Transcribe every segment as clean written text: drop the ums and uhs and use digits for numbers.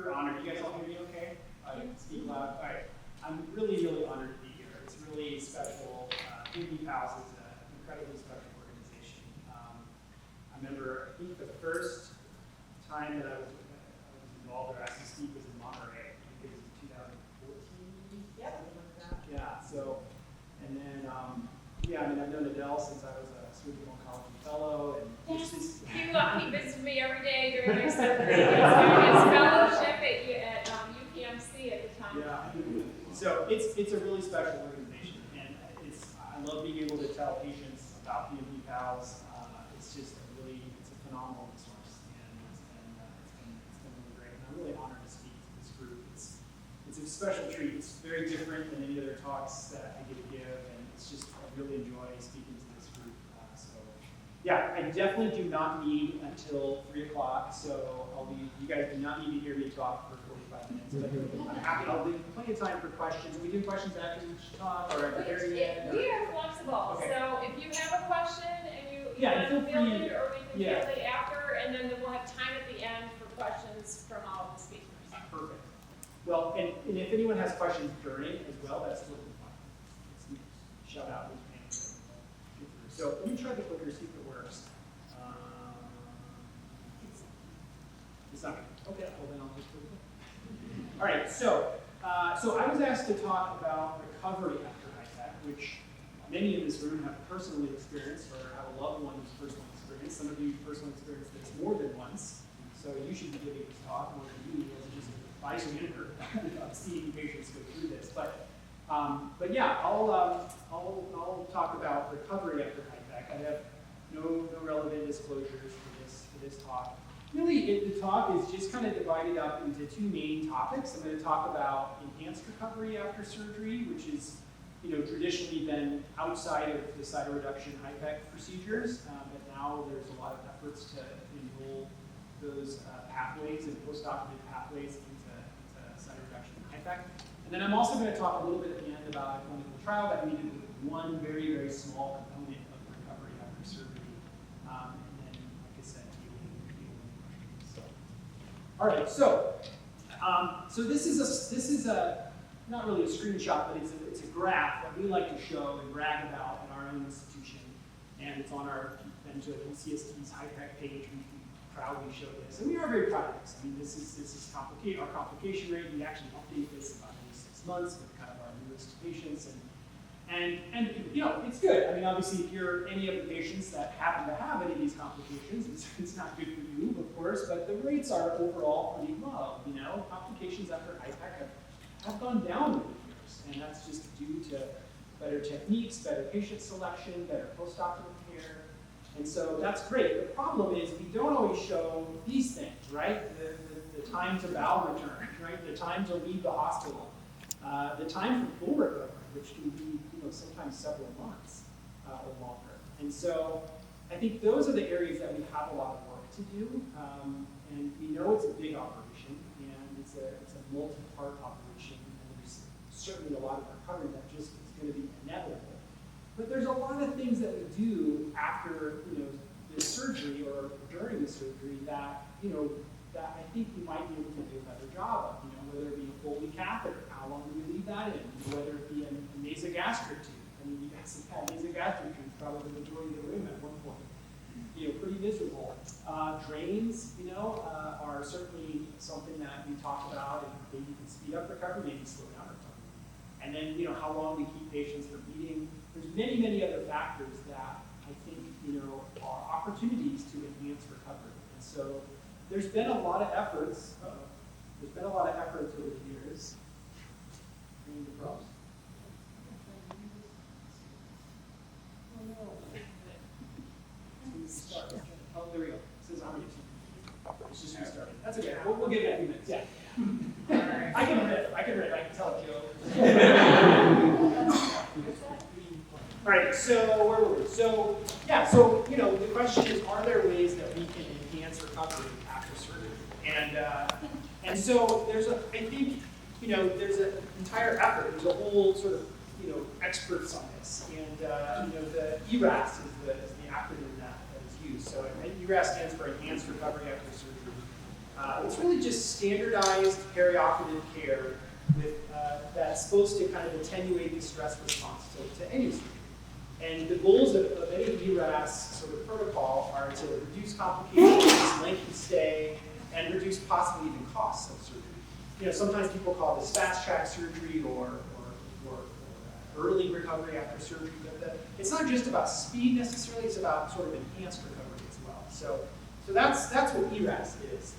super honored. You guys all hear me okay? Speak loud. All right. I'm really, really honored to be here. It's really special. PMP Pals is an incredibly special organization. I remember, I think the first time that I was involved or asked to speak was in Monterey. I think it was in 2014. Yep. Something like that. Yeah. So, and then, yeah, I mean, I've known Adele since I was a surgical oncology fellow, and Yes. He visited me every day during my surgery. He was doing his fellowship at UPMC at the time. Yeah. So it's a really special organization, and I love being able to tell patients about PMP Pals. It's just it's a phenomenal resource, and it's been really great. And I'm really honored to speak to this group. It's a special treat. It's very different than any other talks that I get to give, and it's just I really enjoy speaking to this group. Yeah, I definitely do not need until 3 o'clock, so you guys do not need to hear me talk for 45 minutes. But I'm happy, I'll leave plenty of time for questions. We do questions after each talk or at the very end. We are flexible, Okay. So if you have a question and you Yeah, want to feel field free. it, or we can Yeah. field it after, and then we'll have time at the end for questions from all of the speakers. Perfect. Well, and if anyone has questions during as well, that's totally fine. Shout out, raise your hand. So let me try the clicker, see if it works. It's not good. Okay, well then I'll just put it in. All right, so I was asked to talk about recovery after HIPEC, which many in this room have personally experienced or have a loved one who's personally experienced. Some of you personally experienced this more than once, so you should be giving this talk more than me as just an advisor of seeing patients go through this. But yeah, I'll talk about recovery after HIPEC. I have no relevant disclosures for this talk. Really, the talk is just kind of divided up into two main topics. I'm going to talk about enhanced recovery after surgery, which is traditionally been outside of the cytoreduction HIPEC procedures, but now there's a lot of efforts to enroll those pathways and post-operative pathways into cytoreduction HIPEC. And then I'm also going to talk a little bit at the end about a clinical trial that we did with one very, very small component of recovery after surgery. And then, like I said, all right, so this is a not really a screenshot, but it's a graph that we like to show and brag about at our own institution, and it's on our UCSD's HIPEC page. We proudly show this, and we are very proud of this. I mean, this is our complication rate. We actually update this about every 6 months with kind of our newest patients, and it's good. I mean, obviously, if you're any of the patients that happen to have any of these complications, it's not good for you, of course, but the rates are overall pretty low. Complications after HIPEC have gone down over the years, and that's just due to better techniques, better patient selection, better post-operative care, and so that's great. The problem is we don't always show these things, right? The time to bowel return, right? The time to leave the hospital, the time for full recovery, which can be sometimes several months or longer. And so I think those are the areas that we have a lot of work to do. And we know it's a big operation, and it's a multi-part operation, and there's certainly a lot of recovery that just is going to be inevitable. But there's a lot of things that we do after the surgery or during the surgery that that I think we might be able to do a better job of. Whether it be a Foley catheter, how long do we leave that in? Whether it be a nasogastric tube. I mean, you guys have had nasogastric tubes, probably the majority of the room at one point. Pretty miserable. Drains, are certainly something that we talk about, and maybe can speed up recovery, maybe slow down recovery. And then, how long we keep patients from eating. There's many, many other factors that I think, are opportunities to enhance recovery. And so there's been a lot of efforts. There's been a lot of efforts over the years. Oh, there we go. It says how many? It's just restarting. That's okay. We'll give it a few minutes. Yeah. I can riff. I can tell a joke. All right. So where were we? So yeah. So the question is, are there ways that we can enhance recovery after surgery? And so there's there's an entire effort. There's a whole sort of experts on this, and the ERAS is the acronym that is used. So ERAS stands for Enhanced Recovery After Surgery. It's really just standardized perioperative care with, that's supposed to kind of attenuate the stress response to any surgery. And the goals of any ERAS sort of protocol are to reduce complications, length of stay, and reduce possibly even costs of surgery. You know, sometimes people call this fast track surgery or early recovery after surgery, but it's not just about speed necessarily, it's about sort of enhanced recovery as well. So that's what ERAS is.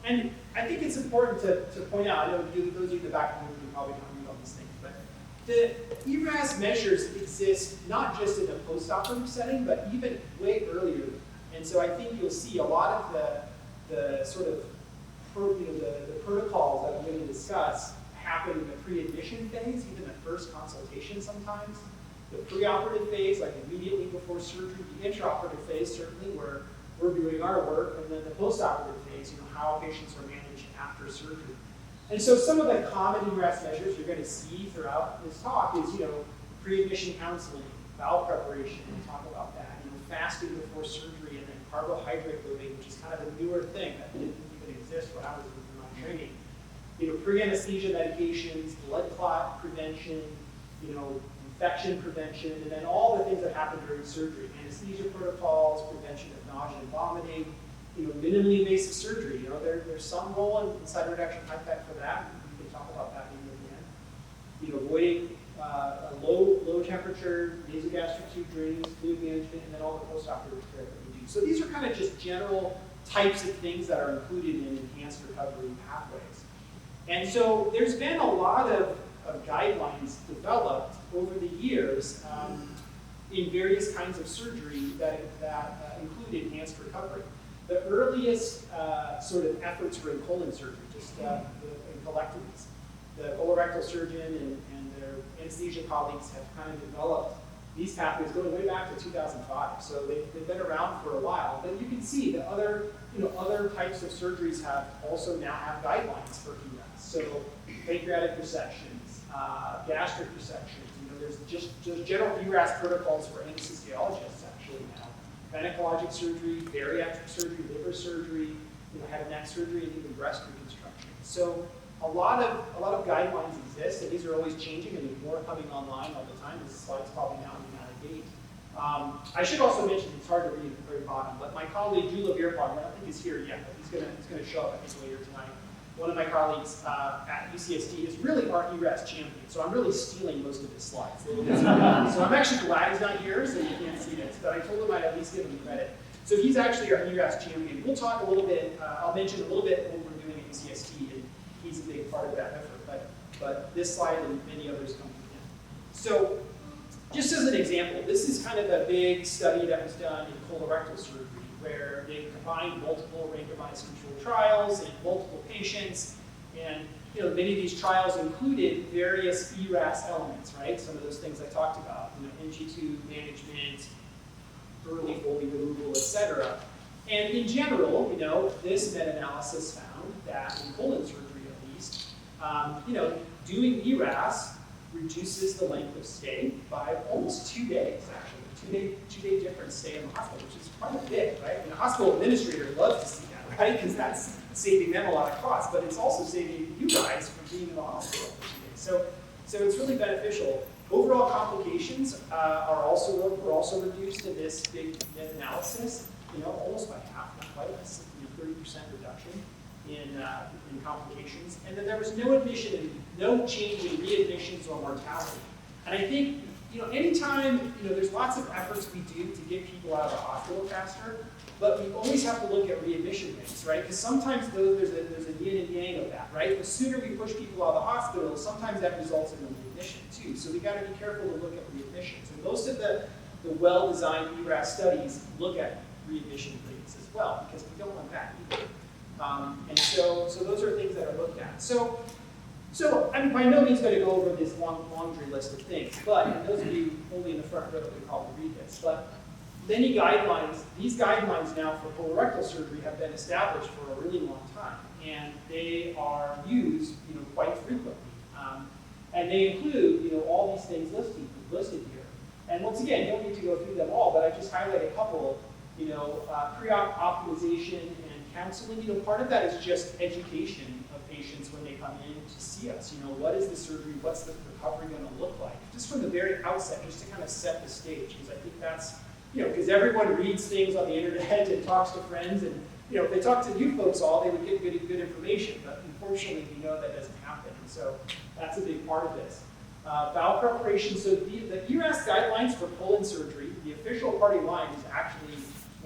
And I think it's important to point out, I know those of you in the back of the room probably don't read all these things, but the ERAS measures exist not just in a post-operative setting, but even way earlier. And so I think you'll see a lot of the sort of the protocols that I'm going to discuss happen in the pre-admission phase, even the first consultation sometimes. The preoperative phase, like immediately before surgery, the intraoperative phase, certainly, where we're doing our work, and then the postoperative phase, how patients are managed after surgery. And so some of the common ERAS measures you're going to see throughout this talk is, pre-admission counseling, bowel preparation, we'll talk about that, fasting before surgery, and then carbohydrate loading, which is kind of a newer thing that didn't even exist when I was in my training. Pre-anesthesia medications, blood clot prevention, infection prevention, and then all the things that happen during surgery. Anesthesia protocols, prevention of nausea and vomiting, minimally invasive surgery. There's some role in side reduction HIPEC for that. We can talk about that in the end. Avoiding a low temperature, nasogastric tube drainage, fluid management, and then all the postoperative care that we do. So these are kind of just general types of things that are included in enhanced recovery pathways. And so there's been a lot of guidelines developed over the years in various kinds of surgery that include enhanced recovery. The earliest sort of efforts were in colon surgery, just in colectomies. The colorectal surgeon and their anesthesia colleagues have kind of developed these pathways going way back to 2005. So they've been around for a while. But you can see that other types of surgeries have also now have guidelines for ERAS. So pancreatic resections, gastric resections. There's just general ERAS protocols for anesthesiologists actually now. Gynecologic surgery, bariatric surgery, liver surgery, head and neck surgery, and even breast reconstruction. So a lot of guidelines exist, and these are always changing, and there's more coming online all the time. This slide's probably now out of date. I should also mention, it's hard to read at the very bottom, but my colleague Gyula Birpog, I don't think he's here yet, but he's going to show up, I think, later tonight. One of my colleagues at UCSD is really our ERAS champion, so I'm really stealing most of his slides. So I'm actually glad he's not here, so you can't see this, but I told him I'd at least give him credit. So he's actually our ERAS champion. We'll talk a little bit, I'll mention a little bit what we're doing at UCSD, and he's a big part of that effort, but this slide and many others come from him. So just as an example, this is kind of a big study that was done in colorectal surgery, where they combined multiple randomized controlled trials in multiple patients, and many of these trials included various ERAS elements, right? Some of those things I talked about, NG2 management, early Foley removal, etc. And in general, this meta-analysis found that in colon surgery at least, doing ERAS reduces the length of stay by almost 2 days, actually. Two-day difference stay in the hospital, which is quite a bit, right? And the hospital administrator loves to see that, right? Because that's saving them a lot of costs, but it's also saving you guys from being in the hospital for 2 days. So it's really beneficial. Overall complications were also reduced in this big meta-analysis, almost by half, not quite, 30% reduction in complications. And then there was no admission and no change in readmissions or mortality. And I think, anytime, there's lots of efforts we do to get people out of the hospital faster, but we always have to look at readmission rates, right? Because sometimes there's a yin and yang of that, right? The sooner we push people out of the hospital, sometimes that results in a readmission too. So we got to be careful to look at readmissions. And most of the well-designed ERAS studies look at readmission rates as well, because we don't want that either. And so those are things that are looked at. So I'm by no means going to go over this laundry list of things, but and those of you only in the front row can probably read this, but many guidelines, these guidelines now for colorectal surgery have been established for a really long time, and they are used quite frequently. And they include all these things listed here. And once again, you don't need to go through them all, but I just highlight a couple, pre-op optimization and counseling, part of that is just education of patients when they come in to see us. What is the surgery? What's the recovery going to look like? Just from the very outset, just to kind of set the stage, because I think that's, because everyone reads things on the internet and talks to friends, and if they talk to you folks all, they would get good information. But unfortunately, we know that doesn't happen, and so that's a big part of this. Bowel preparation. So the ERAS guidelines for colon surgery, the official party line is actually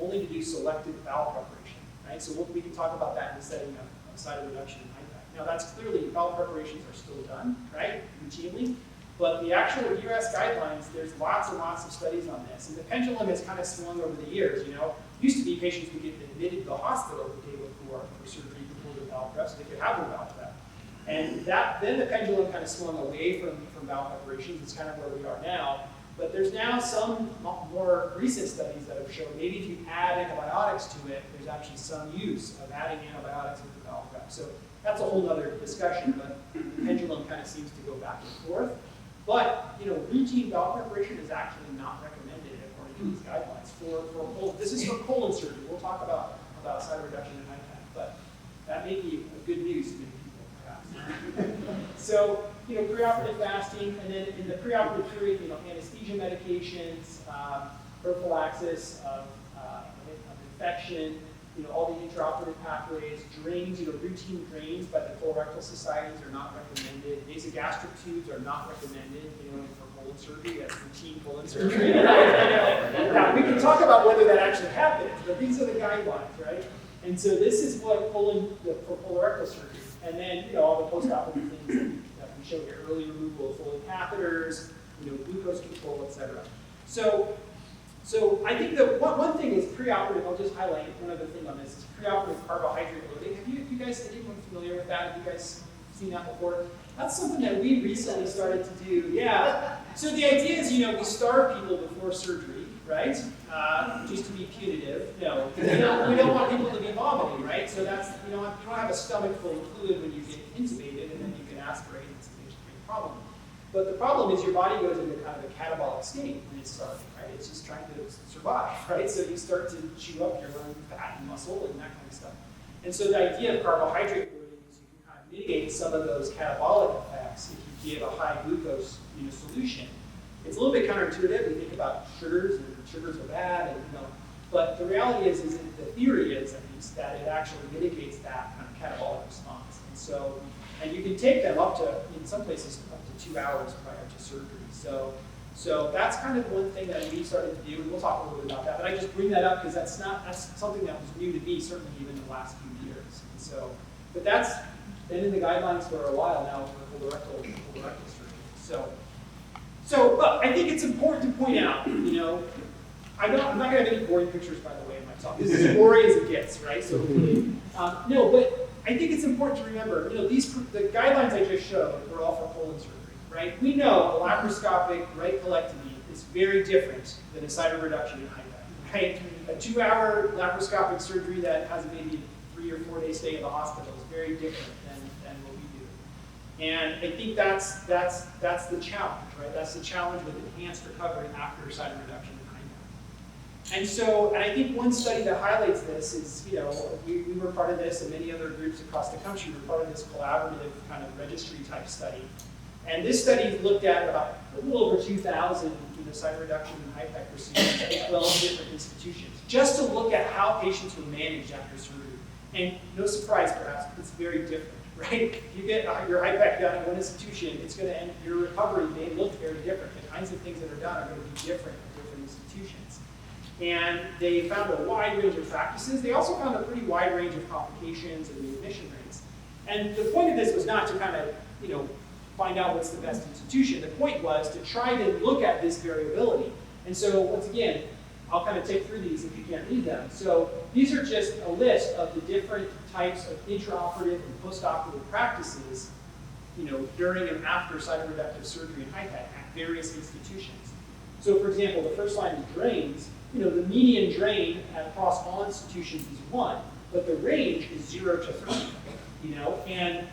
only to do selective bowel preparation, right? So we can talk about that in the setting of cider reduction and HIPEC. Now that's clearly, bowel preparations are still done, right, routinely, but the actual ERAS guidelines, there's lots and lots of studies on this, and the pendulum has kind of swung over the years, Used to be patients would get admitted to the hospital the day before for surgery before the bowel prep, so they could have their bowel prep. And then the pendulum kind of swung away from bowel preparations. It's kind of where we are now. But there's now some more recent studies that have shown maybe if you add antibiotics to it, there's actually some use of adding antibiotics into the bowel prep. So that's a whole other discussion, but the pendulum kind of seems to go back and forth. But routine bowel preparation is actually not recommended according to these guidelines for colon. This is for colon surgery. We'll talk about cider reduction in HIPEC, but that may be a good news to many people, perhaps. So, preoperative fasting, and then in the preoperative period, anesthesia medications, prophylaxis of infection, all the intraoperative pathways, drains, routine drains by the colorectal societies are not recommended. Nasogastric tubes are not recommended, for colon surgery. That's routine colon surgery. Now, we can talk about whether that actually happens, but these are the guidelines, right? And so this is what for colorectal surgery. And then, all the post-operative things that we showed here, early removal of Foley catheters, glucose control, etc. So I think that one thing is preoperative. I'll just highlight one other thing on this. Is preoperative carbohydrate loading. Have you guys, anyone familiar with that? Have you guys seen that before? That's something that we recently started to do. Yeah. So the idea is, we starve people before surgery, right? Just to be punitive. No, we don't want people to be vomiting, right? So that's, you don't have a stomach full of fluid when you get intubated, and then you can aspirate. It's a big problem. But the problem is your body goes into kind of a catabolic state when it's starving, right? It's just trying to survive, right? So you start to chew up your own fat and muscle and that kind of stuff. And so the idea of carbohydrate loading is you can kind of mitigate some of those catabolic effects if you give a high glucose solution. It's a little bit counterintuitive. We think about sugars, and sugars are bad, and but the reality is that the theory is, at least, that it actually mitigates that kind of catabolic response. And so, and you can take them up to, in some places, up to 2 hours prior to surgery. So that's kind of one thing that we started to do, and we'll talk a little bit about that. But I just bring that up because that's something that was new to me, certainly even in the last few years. And so, but that's been in the guidelines for a while now for colorectal surgery. But I think it's important to point out, I'm not going to have any boring pictures, by the way, in my talk. This is as boring as it gets, right? So no, but I think it's important to remember, the guidelines I just showed were all for colon surgery, right? We know a laparoscopic right colectomy is very different than a cider reduction in HIPEC, right? A 2-hour laparoscopic surgery that has maybe a 3 or 4 day stay in the hospital is very different than what we do. And I think that's the challenge, right? That's the challenge with enhanced recovery after cider reduction in HIPEC. And so, and I think one study that highlights this is, we were part of this, and many other groups across the country were part of this collaborative kind of registry type study. And this study looked at about a little over 2,000 cider reduction and HIPEC procedures at 12 different institutions, just to look at how patients were managed after surgery. And no surprise, perhaps, it's very different, right? If you get your HIPEC done at one institution, it's going to end, your recovery may look very different. The kinds of things that are done are going to be different at different institutions. And they found a wide range of practices. They also found a pretty wide range of complications and readmission rates. And the point of this was not to kind of, find out what's the best institution. The point was to try to look at this variability. And so, once again, I'll kind of take through these if you can't read them. So these are just a list of the different types of intraoperative and postoperative practices, during and after cytoreductive surgery and HIPEC at various institutions. So, for example, the first line is drains. The median drain across all institutions is 1, but the range is 0 to 3. And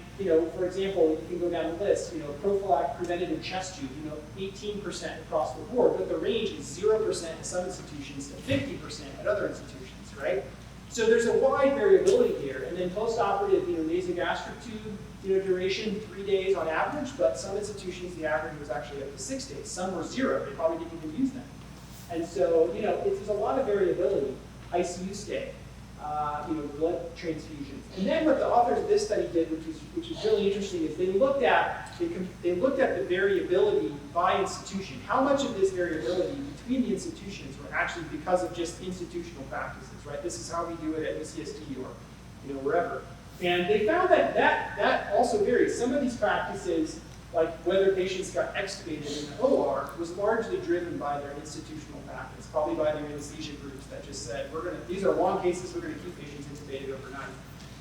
for example, you can go down the list. Prophylactic preventative chest tube. 18% across the board, but the range is 0% at some institutions to 50% at other institutions, right? So there's a wide variability here. And then post-operative, nasogastric tube, duration 3 days on average, but some institutions the average was actually up to 6 days. Some were 0. They probably didn't even use them. And so, there's a lot of variability. ICU stay, blood transfusions. And then what the authors of this study did, which was really interesting, is they looked at the variability by institution. How much of this variability between the institutions were actually because of just institutional practices, right? This is how we do it at UCSD or wherever. And they found that also varies. Some of these practices, like whether patients got extubated in the OR, was largely driven by their institutional practice, probably by their anesthesia groups that just said, these are long cases, we're going to keep patients intubated overnight.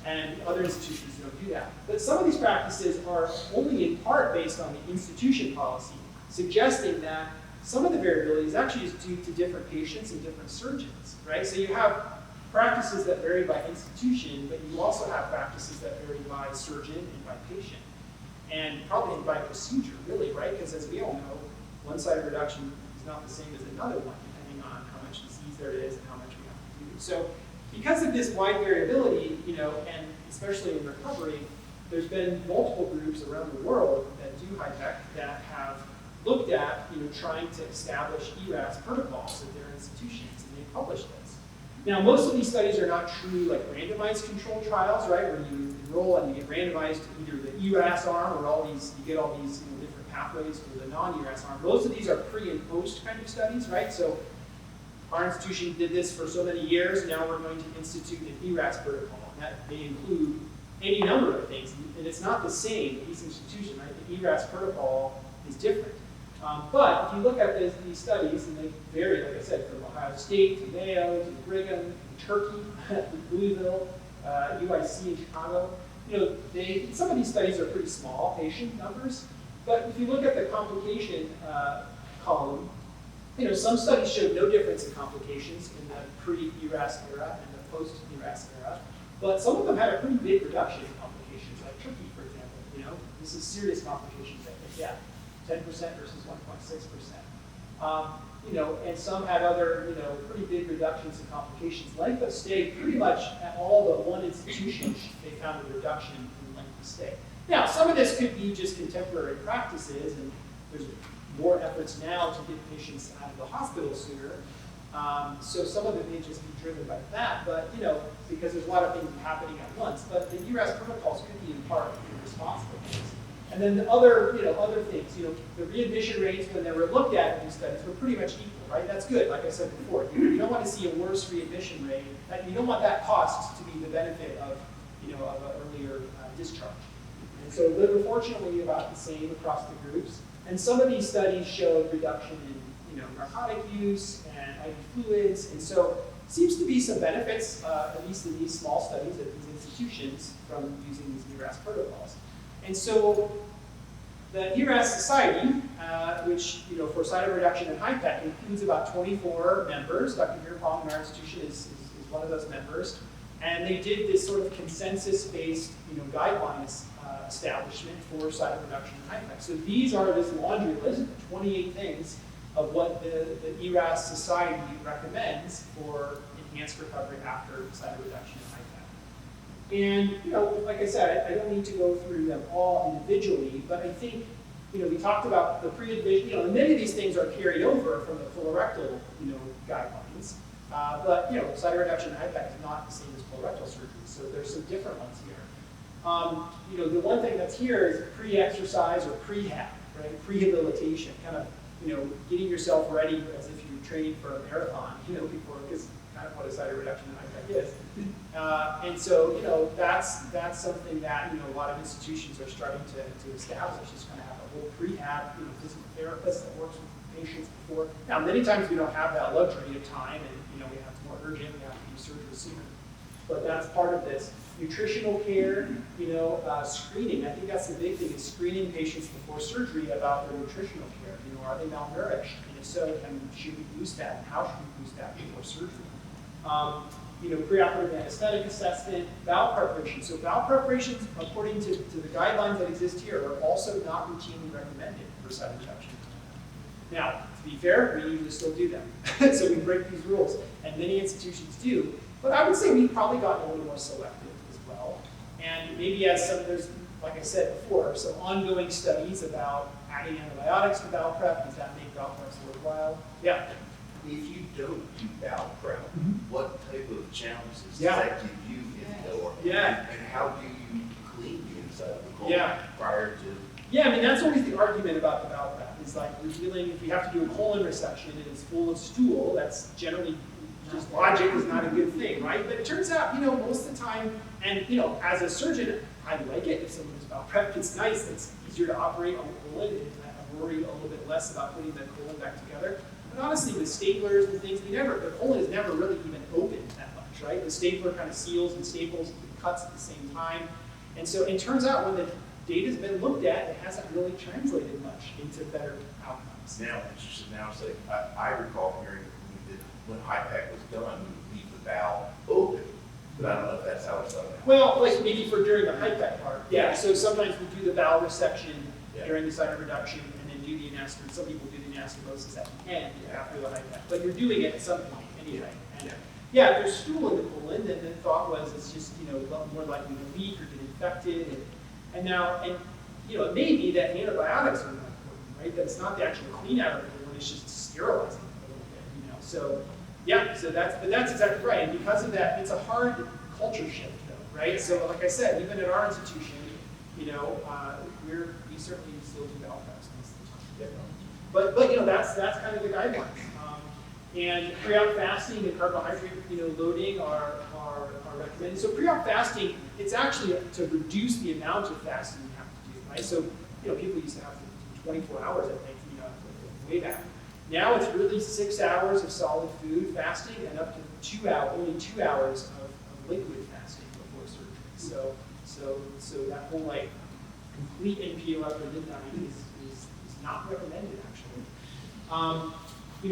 And other institutions don't do that. But some of these practices are only in part based on the institution policy, suggesting that some of the variability is actually due to different patients and different surgeons, right? So you have practices that vary by institution, but you also have practices that vary by surgeon and by patient. And probably by procedure, really, right? Because as we all know, one side of reduction is not the same as another one, depending on how much disease there is and how much we have to do. So because of this wide variability, and especially in recovery, there's been multiple groups around the world that do HIPEC that have looked at, trying to establish ERAS protocols at their institutions, and they published this. Now, most of these studies are not true, like randomized controlled trials, right, where you enroll and you get randomized to either the ERAS arm or you get all these different pathways for the non-ERAS arm. Most of these are pre and post kind of studies, right? So our institution did this for so many years. Now we're going to institute an ERAS protocol. And that may include any number of things, and it's not the same in each institution, right? The ERAS protocol is different. But if you look at these studies, and they vary, like I said, from Ohio State to Mayo to Brigham, to Turkey, to Louisville, UIC in Chicago, some of these studies are pretty small patient numbers. But if you look at the complication column, some studies showed no difference in complications in the pre-ERAS era and the post-ERAS era. But some of them had a pretty big reduction in complications, like Turkey, for example. This is serious complications that they get. 10% versus 1.6%. And some had other, pretty big reductions in complications. Length of stay, pretty much at all but one institution, they found a reduction in length of stay. Now, some of this could be just contemporary practices, and there's more efforts now to get patients out of the hospital sooner. So some of it may just be driven by that, but, because there's a lot of things happening at once. But the ERAS protocols could be in part responsible for this. And then the other things, the readmission rates when they were looked at in these studies were pretty much equal, right? That's good, like I said before. You don't want to see a worse readmission rate. You don't want that cost to be the benefit of, of an earlier discharge. And so they were fortunately about the same across the groups. And some of these studies showed reduction in, narcotic use and IV fluids. And so seems to be some benefits, at least in these small studies at these institutions, from using these ERAS protocols. And so the ERAS Society, which for cytokine reduction and HIPEC, includes about 24 members. Dr. Mirapong in our institution is one of those members. And they did this sort of consensus-based guidelines establishment for cytokine reduction and HIPEC. So these are this laundry list of 28 things of what the ERAS Society recommends for enhanced recovery after cytokine reduction and HIPEC. And, like I said, I don't need to go through them all individually, but I think, we talked about the pre-admission, and many of these things are carried over from the colorectal, guidelines. But, cytokine reduction and HIPEC is not the same as colorectal surgery, so there's some different ones here. The one thing that's here is pre-exercise or prehab, right? Prehabilitation, kind of, getting yourself ready as if you're training for a marathon, before, because kind of what a cytokine reduction and HIPEC is. And so, that's something that, a lot of institutions are starting to establish. Is kind of have a whole prehab, physical therapist that works with patients before. Now, many times we don't have that luxury of time, and, we have more urgent, we have to do surgery sooner. But that's part of this. Nutritional care, screening. I think that's the big thing, is screening patients before surgery about their nutritional care. Are they malnourished? And if so, should we boost that? And how should we boost that before surgery? Preoperative anesthetic assessment, valve preparation. So valve preparations, according to the guidelines that exist here, are also not routinely recommended for cytokine reduction. Now, to be fair, we usually still do them. So we break these rules, and many institutions do. But I would say we've probably gotten a little more selective as well. And maybe as there's, like I said before, some ongoing studies about adding antibiotics to bowel prep. Does that make bowel preps worthwhile? Yeah. If you don't do bowel prep, what type of challenges does Yeah. that give you in the OR? Yeah. And how do you clean the inside of the colon Yeah. prior to? Yeah, I mean, that's always the argument about the bowel prep. Is like we're dealing, if we have to do a colon resection and it's full of stool, that's generally just logic is not a good thing, right? But it turns out, most of the time, and as a surgeon, I like it. If someone is bowel prep, it's nice. It's easier to operate on the colon, and I worry a little bit less about putting the colon back together. But honestly, with staplers and things, the colon is never really even opened that much, right? The stapler kind of seals and staples and cuts at the same time. And so it turns out when the data's been looked at, it hasn't really translated much into better outcomes. Now, it's like, I recall hearing that when HIPEC was done, we would leave the bowel open. But I don't know if that's how it's done now. Well, like maybe for during the HIPEC part. Yeah, so sometimes we do the bowel resection Yeah. during the site of reduction and then do the anastomosis. Some people do the anastomosis at the end after the HIPEC. But you're doing it at some point anyway. And yeah, if there's stool in the colon, then the thought was it's just, more likely to leak or get infected. And now, it may be that antibiotics are more important, right? That it's not the actual clean out of the colon, it's just sterilizing it a little bit, So, yeah, but that's exactly right. And because of that, it's a hard culture shift, though, right? So, like I said, even at our institution, we certainly still do bowel preps most of the time. But that's kind of the guidelines. And pre-op fasting and carbohydrate loading are recommended. So pre-op fasting, it's actually to reduce the amount of fasting you have to do, right? So people used to have to do 24 hours, I think, way back. Now it's really 6 hours of solid food fasting and up to only 2 hours of liquid fasting before surgery. So that whole complete NPO after midnight is not recommended actually.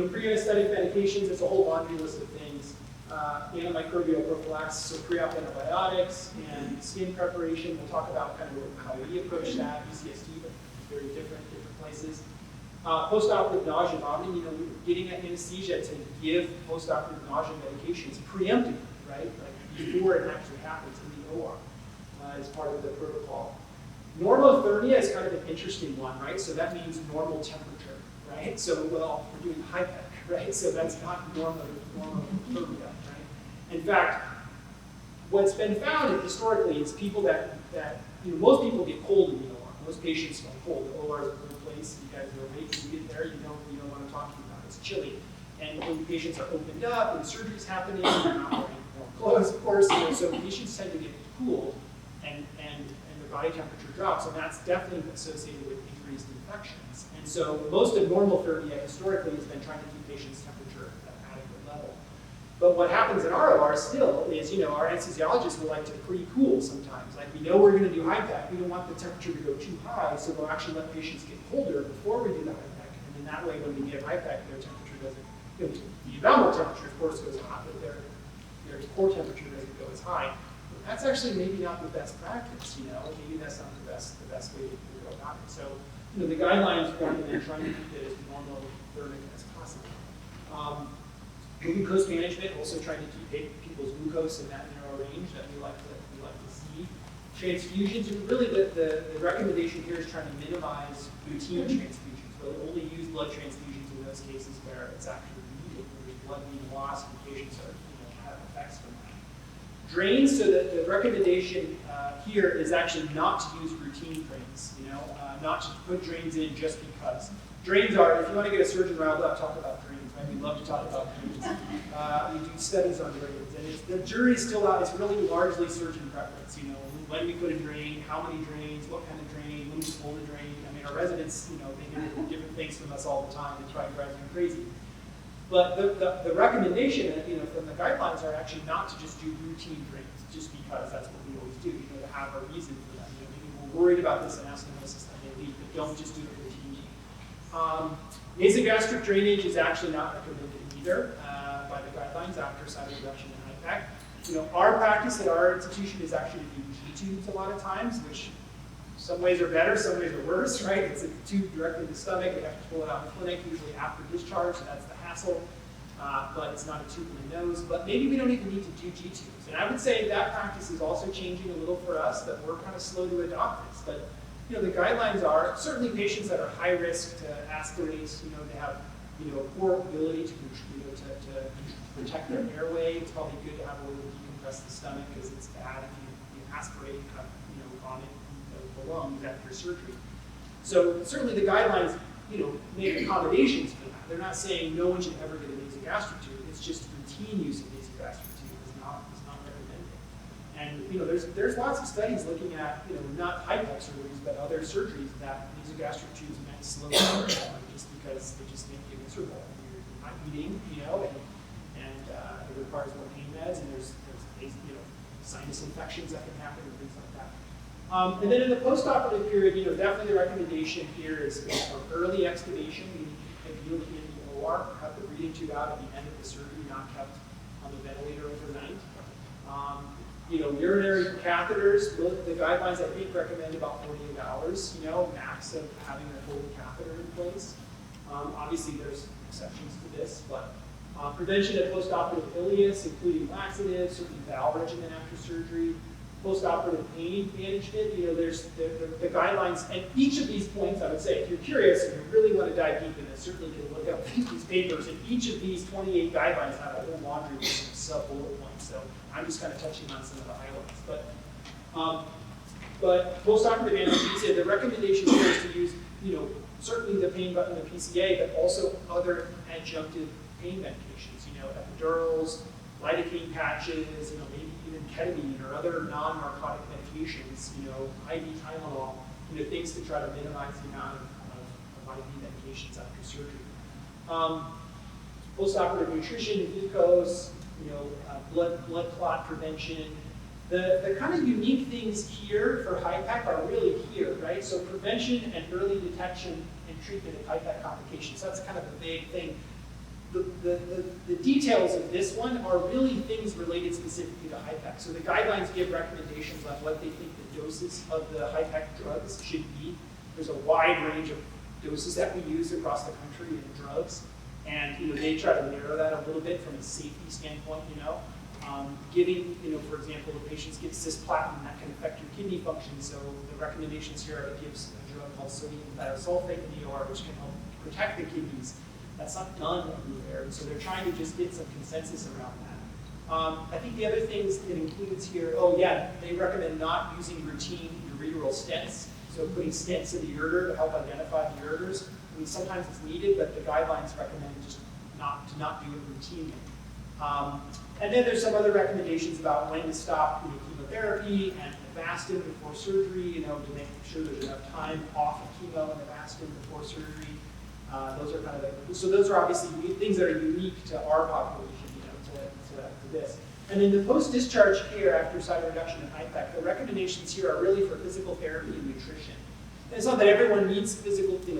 Pre-anesthetic medications, it's a whole laundry list of things. Antimicrobial prophylaxis, so pre-op antibiotics and skin preparation. We'll talk about kind of how we approach that, UCSD, but very different places. Post-operative nausea and vomiting, getting anesthesia to give post-operative nausea medications preemptively, right? Like before it actually happens in the OR as part of the protocol. Normothermia is kind of an interesting one, right? So that means normal temperature, right? So, we're doing HIPEC, right? So that's not normothermia, right? In fact, what's been found historically is people that most people get cold in the OR. Most patients get cold. The OR is a cold place. You guys know, when you get there, you don't want to talk to you about it. It's chilly. And when patients are opened up and surgery's happening, they're not wearing warm clothes, of course. So patients tend to get cooled and their body temperature drops, and that's definitely associated with increased infections. And so most of normothermia historically has been trying to keep patients' temperature at an adequate level. But what happens in our OR still is, our anesthesiologists will like to pre-cool sometimes. Like we know we're going to do HIPEC, we don't want the temperature to go too high, so we'll actually let patients get colder before we do the HIPEC. And then that way when we give HIPEC, their temperature doesn't, the abdominal temperature of course goes hot, but their core temperature doesn't go as high. But that's actually maybe not the best practice, maybe that's not the best way to go about it. So, the guidelines recommend trying to keep it as normothermic as possible. Glucose management, also trying to keep people's glucose in that narrow range that we like to see. Transfusions, and really the recommendation here is trying to minimize routine transfusions. We'll only use blood transfusions in those cases where it's actually needed, where there's blood being lost and patients are have effects from that. Drains, so the recommendation here is actually not to use routine drains, not to put drains in just because. Drains are, if you want to get a surgeon riled up, talk about drains. We love to talk about drains. We do studies on drains, and the jury's still out. It's really largely surgeon preference. When we put a drain, how many drains, what kind of drain, when we pull the drain. I mean, our residents, they hear different things from us all the time. It drives them crazy. But the recommendation, from the guidelines are actually not to just do routine drains, just because that's what we always do. To have a reason for that. Maybe we're worried about this anastomosis that may leak, but don't just do the routine. Nasogastric drainage is actually not recommended either by the guidelines after site reduction and HIPEC. Our practice at our institution is actually to do G-tubes a lot of times, which some ways are better, some ways are worse, right? It's a tube directly in the stomach. They have to pull it out in the clinic, usually after discharge, so that's the hassle. but it's not a tooth in the nose. But maybe we don't even need to do G-tubes. And I would say that practice is also changing a little for us, but we're kind of slow to adopt this. But the guidelines are certainly patients that are high risk to aspirate, they have poor ability to protect their airway. It's probably good to have a way to decompress the stomach because it's bad if you aspirate on it, the lungs after surgery. So certainly the guidelines make accommodations for that. They're not saying no one should ever get a nasogastric tube. It's just routine use of nasogastric tube is not recommended. And there's lots of studies looking at not HIPEC surgeries but other surgeries that nasogastric tubes might slow down just because they just make you miserable. You're not eating, and it requires more pain meds, and there's sinus infections that can happen and things like that. And then in the postoperative period, definitely the recommendation here is for early extubation. We ideally in the OR, cut the breathing tube out at the end of the surgery, not kept on the ventilator overnight. Urinary catheters, the guidelines I think recommend about 48 hours, max of having a total catheter in place. Obviously there's exceptions to this, but prevention of postoperative ileus, including laxatives, certain valve regimen after surgery, postoperative pain management, there's the guidelines, and each of these points, I would say, if you're curious and you really want to dive deep in this, certainly can look up these papers, and each of these 28 guidelines have a whole laundry list of sub-bullet points, so I'm just kind of touching on some of the highlights. But postoperative analgesia, the recommendation here is to use, certainly the pain button, the PCA, but also other adjunctive pain medications, epidurals, lidocaine patches, maybe even ketamine or other non-narcotic medications, IV Tylenol, things to try to minimize the amount of IV medications after surgery. Postoperative nutrition, glucose, blood clot prevention. The kind of unique things here for HIPEC are really here, right? So prevention and early detection and treatment of HIPEC complications. That's kind of a vague thing. The details of this one are really things related specifically to HIPEC. So the guidelines give recommendations on what they think the doses of the HIPEC drugs should be. There's a wide range of doses that we use across the country in drugs. And they try to narrow that a little bit from a safety standpoint, giving, for example, the patients get cisplatin, that can affect your kidney function. So the recommendations here are to give a drug called sodium thiosulfate in the ER, which can help protect the kidneys. That's not done everywhere, and so they're trying to just get some consensus around that. I think the other things it includes here, they recommend not using routine ureteral stents, so putting stents in the ureter to help identify the ureters. I mean, sometimes it's needed, but the guidelines recommend just to not do it routinely. And then there's some other recommendations about when to stop chemotherapy and Avastin before surgery, to make sure there's enough time off of chemo and Avastin before surgery. Those are kind of so those are obviously things that are unique to our population, to this. And then the post-discharge care after cytoreduction and HIPEC, the recommendations here are really for physical therapy and nutrition. And it's not that everyone needs to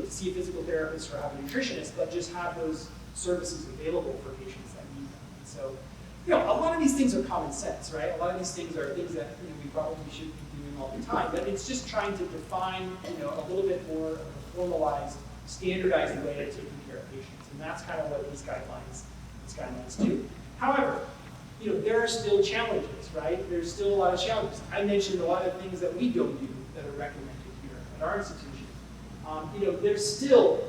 see a physical therapist or have a nutritionist, but just have those services available for patients that need them. And so, a lot of these things are common sense, right? A lot of these things are things that we probably should be doing all the time, but it's just trying to define, a little bit more of a formalized, standardized way of taking care of patients, and that's kind of what these guidelines do. However, there are still challenges, right? There's still a lot of challenges. I mentioned a lot of things that we don't do that are recommended here at our institution. There's still,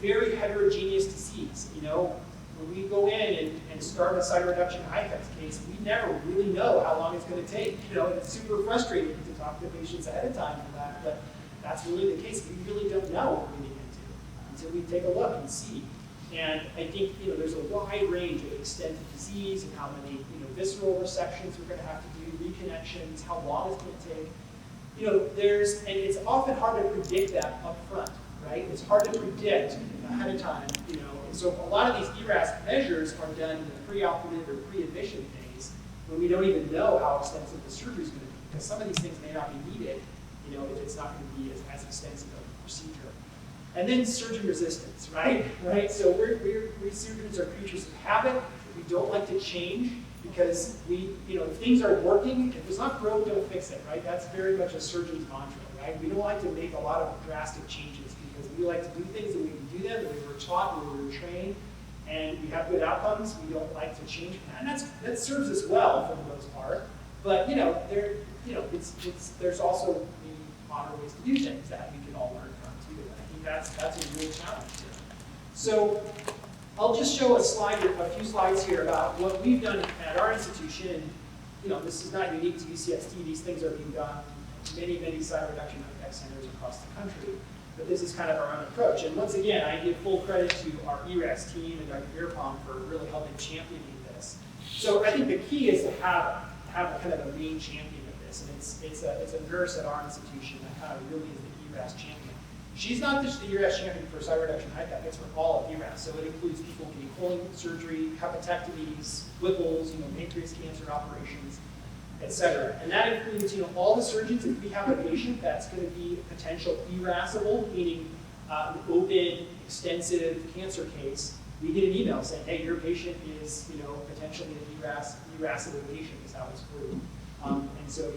very heterogeneous disease. When we go in and start a cytoreduction HIPEC case, we never really know how long it's going to take. And it's super frustrating to talk to patients ahead of time for that, but that's really the case. We really don't know what we're getting into until we take a look and see. And I think there's a wide range of extent of disease and how many visceral resections we're going to have to do, reconnections, how long it's going to take. And it's often hard to predict that up front, right? It's hard to predict ahead of time, and so a lot of these ERAS measures are done in the preoperative or pre-admission phase when we don't even know how extensive the surgery is going to be, because some of these things may not be needed, if it's not going to be as extensive a procedure. And then surgeon resistance, right? So we surgeons are creatures of habit. We don't like to change because if things are working, if it's not broke, don't fix it, right? That's very much a surgeon's mantra, right? We don't like to make a lot of drastic changes because we like to do things the way we do them, the way we're taught, the way we're trained. and we have good outcomes. We don't like to change that, and that serves us well for the most part. But there's also maybe modern ways to do things that we can all learn from too. And I think that's a real challenge here. So I'll just show a few slides here about what we've done at our institution. This is not unique to UCSD. These things are being done in many site reduction HIPEC centers across the country. But this is kind of our own approach. And once again, I give full credit to our ERAS team and Dr. Bierbaum for really helping championing this. So I think the key is to have a kind of a main champion of this. And it's a nurse at our institution that kind of really is the ERAS champion. She's not just the ERAS champion for site reduction HIPEC, it's for all of ERAS. So it includes people getting colon surgery, hepatectomies, Whipples, pancreas cancer operations, etc. And that includes, all the surgeons. If we have a patient that's going to be a potential ERASable, meaning an open, extensive cancer case, we get an email saying, hey, your patient is, potentially an ERASable patient, is how it's proved. And so,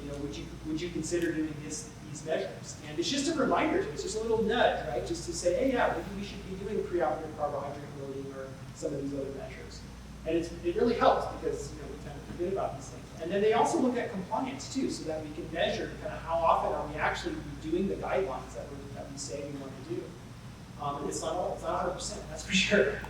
would you consider doing these measures? And it's just a reminder to us, just a little nudge, right? Just to say, hey, yeah, maybe we should be doing preoperative carbohydrate loading or some of these other measures. And it really helps because, we tend to forget about these things. And then they also look at compliance too, so that we can measure kind of how often are we actually doing the guidelines that we say we want to do. And it's not 100%, that's for sure.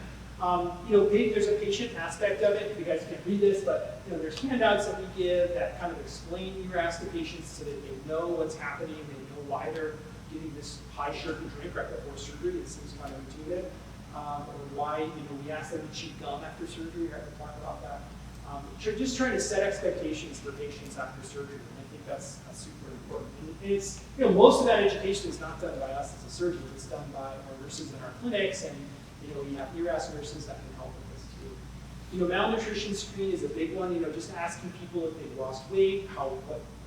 There's a patient aspect of it. You guys can't read this, but there's handouts that we give that kind of explain ERAS to patients so that they know what's happening, they know why they're getting this high sugar drink right before surgery. It seems kind of intuitive. Or why we ask them to chew gum after surgery. I can talk about that. Just trying to set expectations for patients after surgery, and I think that's super important. And it's most of that education is not done by us as a surgeon. It's done by our nurses in our clinics, and we have ERAS nurses that can help with this too. Malnutrition screen is a big one. Just asking people if they've lost weight,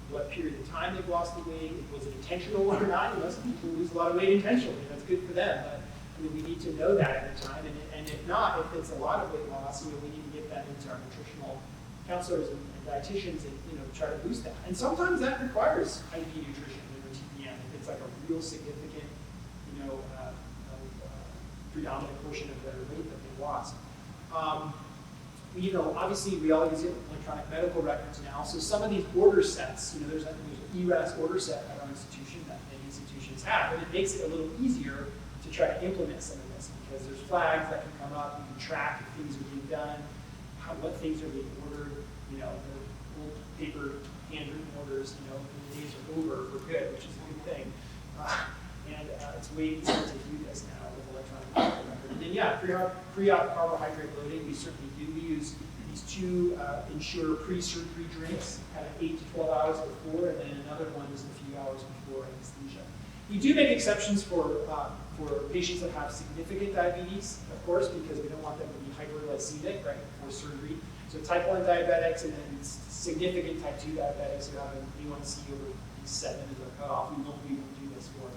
what period of time they've lost the weight, was it intentional or not. Some people lose a lot of weight intentionally. That's good for them, but we need to know that at the time. And if not, if it's a lot of weight loss, we need to get that into our nutritional counselors and dietitians and try to boost that. And sometimes that requires IV nutrition or TPN if it's like a real significant, predominant portion of their weight that they've lost. Obviously we all use electronic medical records now. So some of these order sets, there's an ERAS order set at our institution that many institutions have, and it makes it a little easier to try to implement some of this because there's flags that can come up. You can track if things are being done, what things are being ordered. The old paper handwritten orders, the days are over for good, which is a good thing. And it's way easier to do this now with electronic medical record. And then pre-op carbohydrate loading, we certainly do. We use these two Ensure pre-surgery drinks, kind of 8 to 12 hours before, and then another one just a few hours before anesthesia. We do make exceptions for patients that have significant diabetes, of course, because we don't want them to be hyperglycemic right before surgery. So type 1 diabetics and then significant type 2 diabetics who have an A1C over 7 is our cutoff. We won't do this for.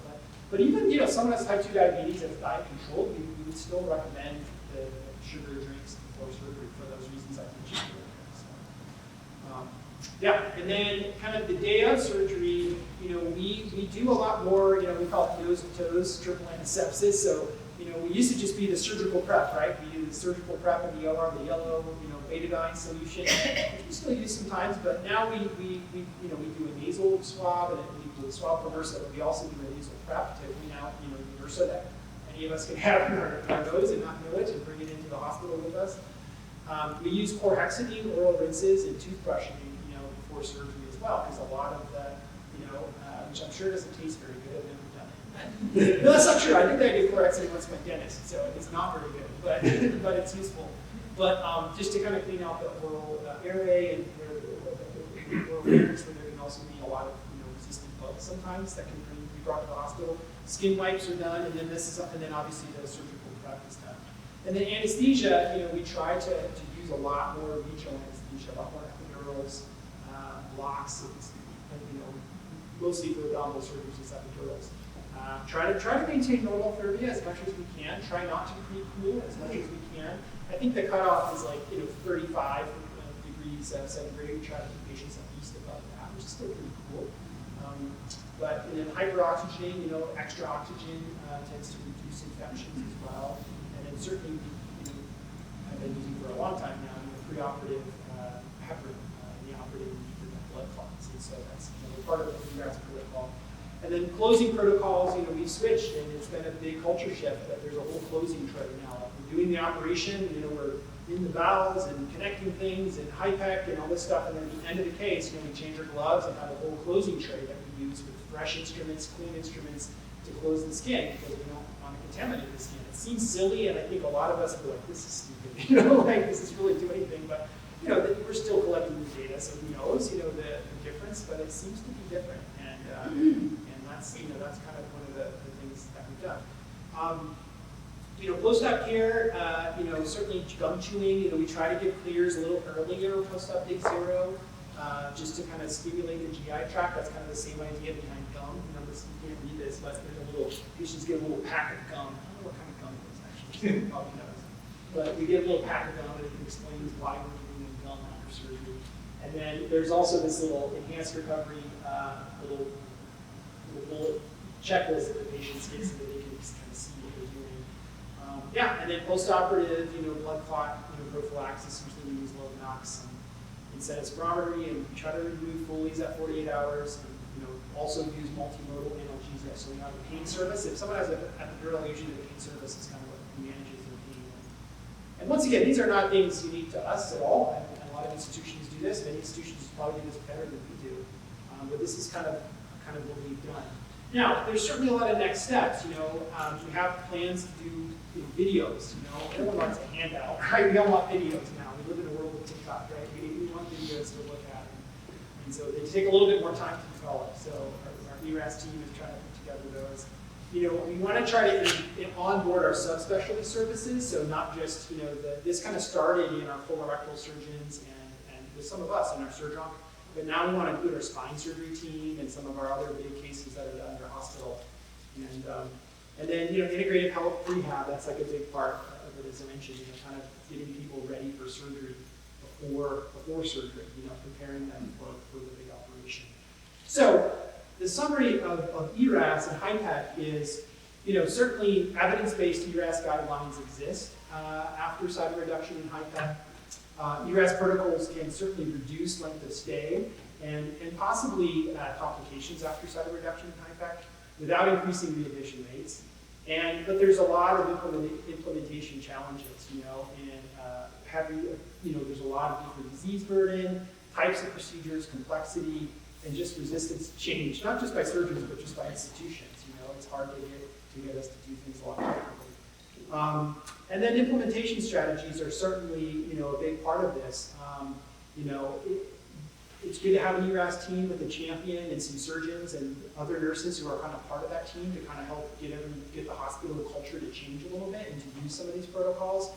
But even someone has type 2 diabetes that's diet controlled, we would still recommend the sugar drinks before surgery for those reasons I mentioned earlier. And then kind of the day of surgery, we do a lot more, we call it nose to toes, triple antisepsis. So, we used to just be the surgical prep, right? We do the surgical prep in the OR, the yellow, betadine solution, which we still use sometimes, but now we do a nasal swab and we do a swab for MRSA, but we also do a nasal prep to clean out, the MRSA that any of us can have in our nose and not know it and bring it into the hospital with us. We use chlorhexidine oral rinses and toothbrushing, before surgery as well, because a lot of the, which I'm sure doesn't taste very good. I've never done it. No, that's not true. I think I did chlorhexidine once to my dentist, so it's not very good, but it's useful. But just to kind of clean out the oral airway and oral areas where there can also be a lot of resistant bugs sometimes that can be brought to the hospital. Skin wipes are done, and then obviously the surgical prep is done. And then anesthesia, we try to use a lot more regional anesthesia, a lot more epidurals, blocks, and mostly for abdominal surgeries is epidurals. Try to maintain normothermia as much as we can. Try not to pre-cool as much as we can. I think the cutoff is like 35 degrees centigrade. We try to keep patients at least above that, which is still pretty cool. But and then hyperoxygen, extra oxygen tends to reduce infections as well. And then certainly been using for a long time now, preoperative heparin in the operating room to prevent blood clots. And so that's part of the URAS protocol. And then closing protocols, we've switched, and it's been a big culture shift that there's a whole closing tray now. We're doing the operation, we're in the bowels and connecting things and HIPEC and all this stuff, and then at the end of the case, we change our gloves and have a whole closing tray that we use with fresh instruments, clean instruments to close the skin because we don't want to contaminate the skin. It seems silly, and I think a lot of us go like, this is stupid, like this doesn't really do anything, but we're still collecting the data, so who knows, the difference, but it seems to be different, and that's kind of one of the things that we've done. Post-op care, certainly gum chewing, we try to give clears a little earlier post-op day 0, just to kind of stimulate the GI tract. That's kind of the same idea behind gum. You can't read this, but there's patients get a little pack of gum. I don't know what kind of gum it is, actually. Probably knows. But we get a little pack of gum, and it explains why we're giving them gum after surgery. And then there's also this little enhanced recovery, little bullet checklist that the patients get so that they can just kind of see what they're doing. And then post-operative, blood clot, prophylaxis. Usually we use low NOx and set spirometry, and we try to remove Foley's at 48 hours. And, also use multimodal analgesia. So we have a pain service. If someone has an epidural, usually the pain service is kind of what manages their pain. And once again, these are not things unique to us at all. And a lot of institutions do this. Many institutions probably do this better than we do. But this is kind of what we've done. Now, there's certainly a lot of next steps. We have plans to do videos. Everyone wants a handout, right? We all want videos now. We live in a world of TikTok, right? We want videos to look at. And so they take a little bit more time to develop. So our ERAS team is trying to put together those. We want to try to onboard our subspecialty services. So not just, this kind of started in our colorectal surgeons and with some of us in our surgeon. But now we want to include our spine surgery team and some of our other big cases that are done in our hospital. And then, integrated health prehab, that's like a big part of it, as I mentioned, kind of getting people ready for surgery before surgery, preparing them for the big operation. So the summary of ERAS and HIPEC is, certainly evidence-based ERAS guidelines exist after cytoreduction in HIPEC. ERAS protocols can certainly reduce length of stay and possibly complications after cytoreduction in HIPEC without increasing readmission rates. But there's a lot of implementation challenges, there's a lot of different disease burden, types of procedures, complexity, and just resistance to change, not just by surgeons, but just by institutions. It's hard to get us to do things a lot differently. And then implementation strategies are certainly, a big part of this. It's good to have an ERAS team with a champion and some surgeons and other nurses who are kind of part of that team to kind of help get the hospital culture to change a little bit and to use some of these protocols.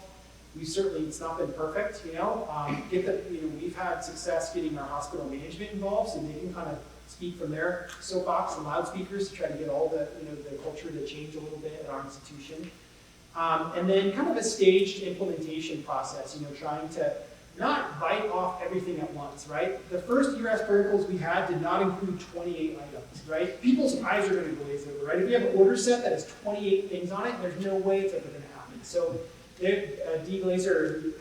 It's not been perfect, we've had success getting our hospital management involved so they can kind of speak from their soapbox and loudspeakers to try to get all the culture to change a little bit at our institution. And then kind of a staged implementation process, trying to not bite off everything at once, right? The first ERAS protocols we had did not include 28 items, right? People's eyes are going to glaze over, right? If you have an order set that has 28 things on it, there's no way it's ever going to happen. So Dee Glazer, who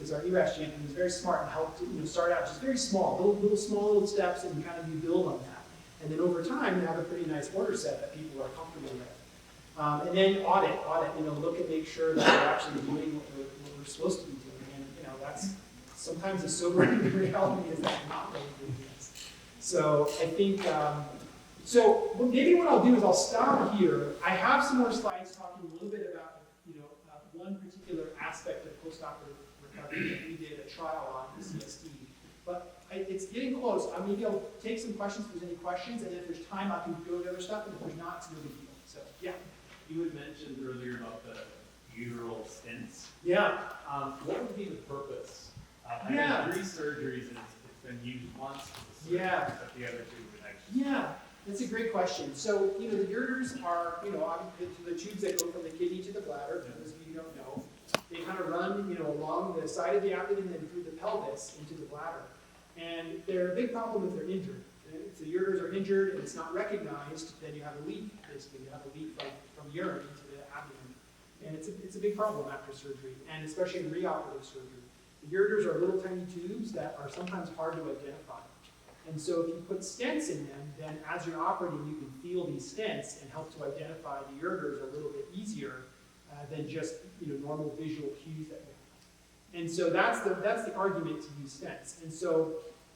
is our ERAS champion, was very smart and helped start out just very small, little steps, and kind of you build on that. And then over time, you have a pretty nice order set that people are comfortable with. And then audit, look and make sure that we're actually doing what we're supposed to be doing. And that's sometimes the sobering reality is that we're not really doing this. So I think, maybe what I'll do is I'll stop here. I have some more slides talking a little bit about, one particular aspect of post-operative recovery that we did a trial on UCSD. But it's getting close. Maybe I'll take some questions if there's any questions, and if there's time, I can go to the other stuff, and if there's not, it's no big deal. So, yeah. You had mentioned earlier about the uteral stents. Yeah. What would be the purpose? I've Yeah. had 3 surgeries and it's been used once for the surgery, Yeah. but the other 2 would actually. Yeah, that's a great question. So, the ureters are, the tubes that go from the kidney to the bladder, for those of you who don't know. They kind of run, along the side of the abdomen and through the pelvis into the bladder. And they're a big problem if they're injured. If the ureters are injured and it's not recognized, then you have a leak, basically. You have a leak from urine into the abdomen. And it's a big problem after surgery, and especially in reoperative surgery. The ureters are little tiny tubes that are sometimes hard to identify. And so if you put stents in them, then as you're operating, you can feel these stents and help to identify the ureters a little bit easier than just normal visual cues that we have. And so that's the argument to use stents. And so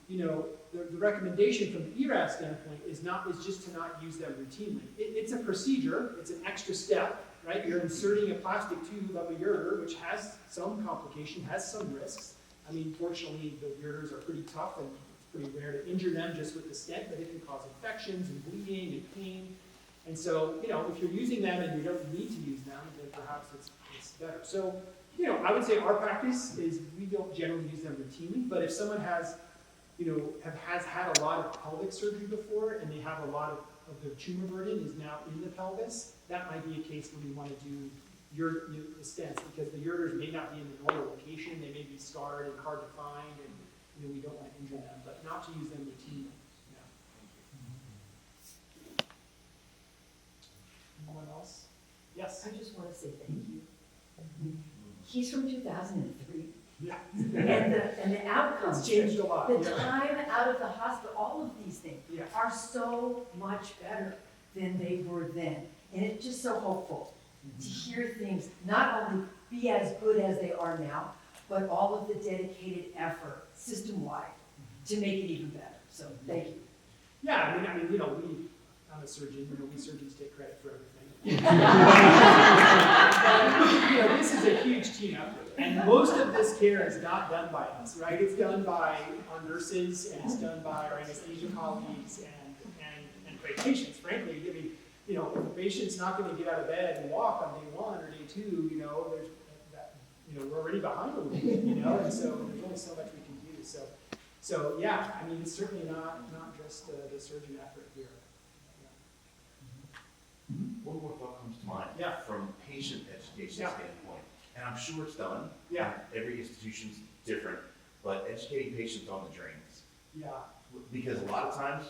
the recommendation from the ERAS standpoint is just to not use them routinely. It's a procedure. It's an extra step, right? You're inserting a plastic tube up a ureter, which has some complication, has some risks. I mean, fortunately, the ureters are pretty tough, and it's pretty rare to injure them just with the stent, but it can cause infections and bleeding and pain. And so, if you're using them and you don't need to use them, then perhaps it's better. So, I would say our practice is we don't generally use them routinely, but if someone has had a lot of pelvic surgery before and they have a lot of their tumor burden is now in the pelvis, that might be a case where you want to do the stents, because the ureters may not be in the normal location, they may be scarred and hard to find, and we don't want to injure them, but not to use them routinely. Anyone else? Yes? I just want to say thank you. He's from 2003. Yeah. And the outcomes, It's changed a lot. the Yeah. time out of the hospital, all of these things Yeah. are so much better than they were then. And it's just so hopeful to hear things not only be as good as they are now, but all of the dedicated effort system-wide to make it even better. So thank you. Yeah, I mean, I'm a surgeon, we surgeons take credit for everything. This is a huge team effort, and most of this care is not done by us, right? It's done by our nurses, and it's done by our anesthesia colleagues and patients, frankly. I mean, if the patient's not going to get out of bed and walk on day 1 or day 2, there's that, we're already behind a little bit, and so there's only so much we can do. So yeah, I mean, it's certainly not just the surgeon effort here. One more thought comes to mind. Yeah. From patient education Yeah. standpoint, and I'm sure it's done. Yeah. Every institution's different, but educating patients on the drains. Yeah, Because a lot of times,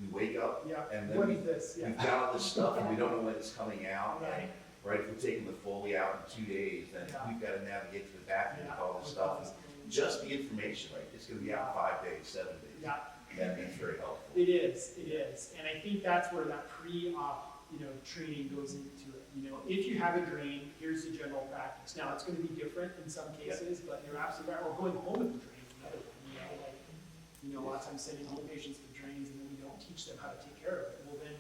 we wake up, yeah. and then What is this? Yeah. we've got all this stuff, and we don't know when it's coming out. Right. And, right, if we're taking the Foley out in 2 days, then Yeah. we've got to navigate to the bathroom Yeah. with all this stuff. And just the information, right, it's going to be out in 5 days, 7 days. Yeah, That's very helpful. it is. And I think that's where that pre-op, training goes into it. If you have a drain, here's the general practice. Now, it's going to be different in some cases, but you're absolutely right. Or going home with the drain is another one. A lot of times sending home patients with drains and then we don't teach them how to take care of it. Well, then,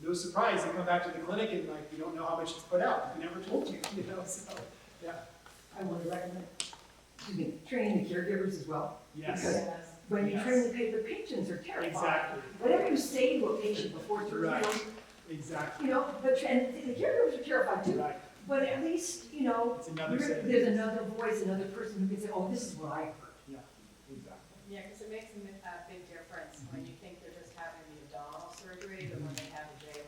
no surprise, they come back to the clinic and we don't know how much it's put out. We never told you, so, yeah. I want to recommend training the caregivers as well. Yes. Because when you Yes. train the patients are terrified. Exactly. Whatever you say to a patient before surgery, Right. Exactly. and the caregivers are terrified too. Right. But at least, It's another set of there's another voice, another person who can say, oh, this is what I heard. Yeah, exactly. Yeah, because it makes a big difference when you think they're just having the abdominal surgery, but when they have the J,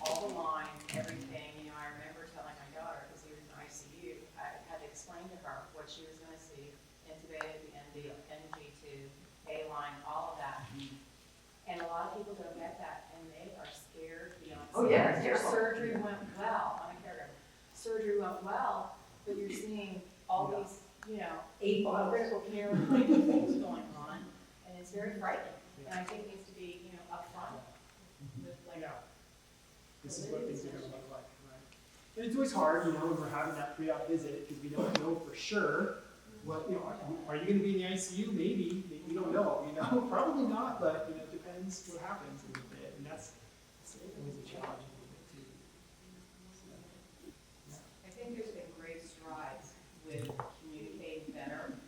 all the lines, everything. I remember telling my daughter, because he was in ICU, I had to explain to her what she was going to see, intubated, the NG tube, A line, all of that. And a lot of people don't get that, and they are scared beyond. Oh, yeah, it's Their terrible. surgery went well, I'm a caregiver. Surgery went well, but you're seeing all these, 8 bottles. critical care things going on, and it's very frightening. And I think it needs to be, upfront with Yeah. This is what things are going to look like, right? And it's always hard, when we're having that pre-op visit, because we don't know for sure what, are you going to be in the ICU? Maybe, we don't know, probably not, but, it depends what happens a little bit, and that's always a challenge a little bit too. I think there's been great strides with communicating better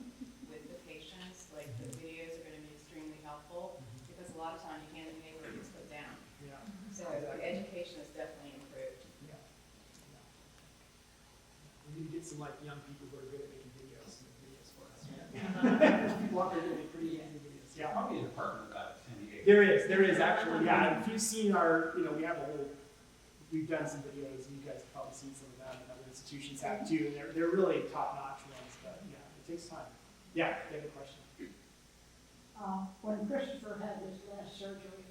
with the patients, like the videos are gonna be extremely helpful, because a lot of time you can't even get what it's put down. Yeah. So the education is definitely improved. Yeah. We need to get some young people who are good at making videos and make videos for us. People out there that make pretty easy videos. Yeah. Probably a department about 10 There is actually, yeah. If you've seen we have we've done some videos, and you guys have probably seen some of them, and other institutions have too, and they're really top-notch ones, but yeah, it takes time. Yeah, you have a question? When Christopher had his last surgery,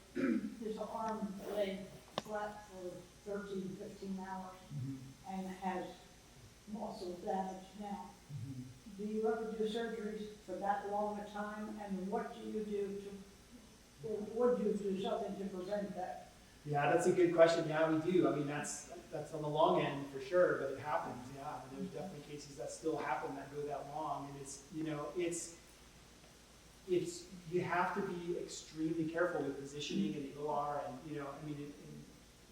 his arm, leg slept for 13, 15 hours and has muscle damage now. Do you ever do surgeries for that long a time, and what do you do to, or would you do something to prevent that? Yeah, that's a good question. Yeah, we do. I mean, that's on the long end for sure, but it happens. Yeah, there's definitely cases that still happen that go that long, and it's, you know, it's you have to be extremely careful with positioning in the OR, and you know, I mean,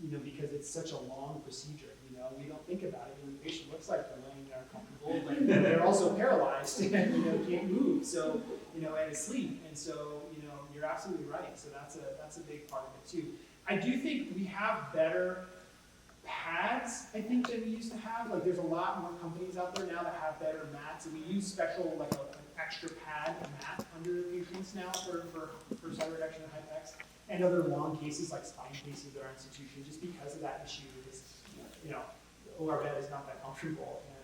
you know, because it's such a long procedure. You know, we don't think about it. When the patient looks like they're laying there comfortable, but they're also paralyzed and you know can't move. So you know, and asleep. And so you know, you're absolutely right. So that's a big part of it too. I do think we have better pads, I think, than we used to have. Like, there's a lot more companies out there now that have better mats, and we use special, like, an extra pad, a mat under the patients now for side reduction and HIPECs, and other long cases like spine cases at our institution, just because of that issue. Is, you know, the OR bed is not that comfortable, and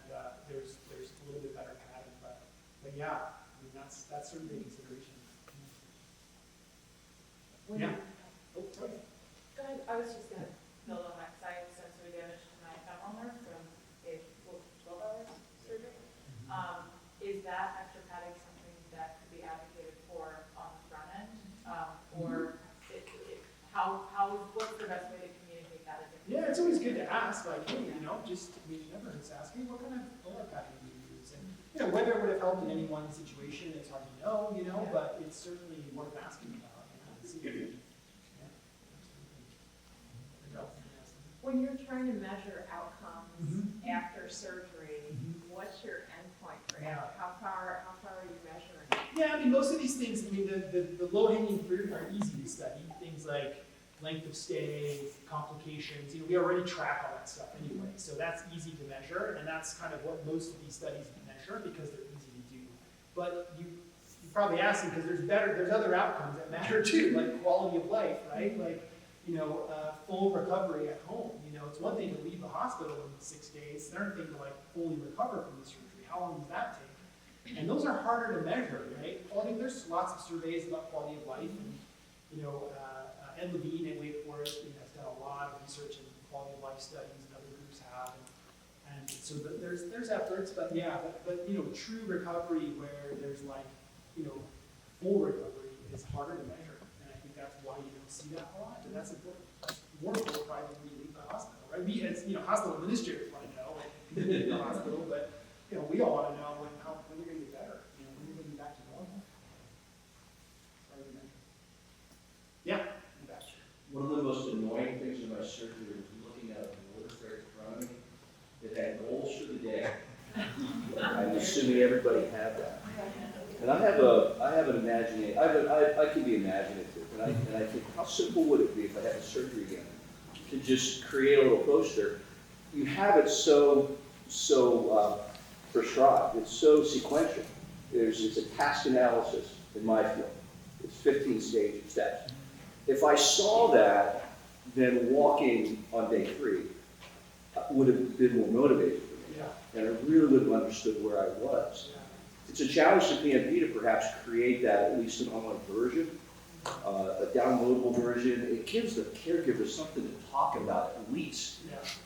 there's a little bit better padding, but yeah, I mean, that's certainly a consideration. Yeah. Oh, sorry. Go ahead. I was just gonna build on that, because I have sensory damage to my femoral nerve from a 12-hour surgery. Is that extra padding something that could be advocated for on the front end? Or what's the best way to communicate that? Yeah, it's always good to ask, like, hey, you know, just, I mean, it never hurts to ask, hey, what kind of OR padding do you use? And, you know, whether it would have helped in any one situation, it's hard to know, you know, but it's certainly worth asking about. You know, When you're trying to measure outcomes after surgery, what's your endpoint for that? How far are you measuring? Yeah, I mean, most of these things, I mean, the low-hanging fruit are easy to study. Things like length of stay, complications, you know, we already track all that stuff anyway. So that's easy to measure, and that's kind of what most of these studies measure because they're easy to do. But you probably asking because there's other outcomes that matter too, like quality of life, right? Like, you know, full recovery at home. You know, it's one thing to leave the hospital in 6 days, it's another thing to like fully recover from the surgery. How long does that take? And those are harder to measure, right? Quality, there's lots of surveys about quality of life, and you know, Ed Levine at Wake Forest has done a lot of research in quality of life studies, and other groups have, and so there's efforts, but yeah, but you know, true recovery where there's like, you know, full recovery is harder to measure, and I think that's why you don't see that a lot, and that's important. More important probably when you leave the hospital, right? We as, you know, hospital administrators want to know when you leave the hospital, but you know, we all want to know when you're going to get better, you know, when you're going to be back to normal. Yeah. One of the most annoying things in my surgery was looking at a board right in front of me that had goals for the day. I'm assuming everybody had that. And I have an imagination. I can be imaginative, and I think, how simple would it be if I had a surgery again to just create a little poster? You have it so prescribed. It's so sequential. It's a task analysis in my field. It's 15 stage steps. If I saw that, then walking on day 3 would have been more motivating for me. Yeah. And I really would have understood where I was. Yeah. It's a challenge to PMP to perhaps create that, at least an online version, a downloadable version. It gives the caregiver something to talk about at least,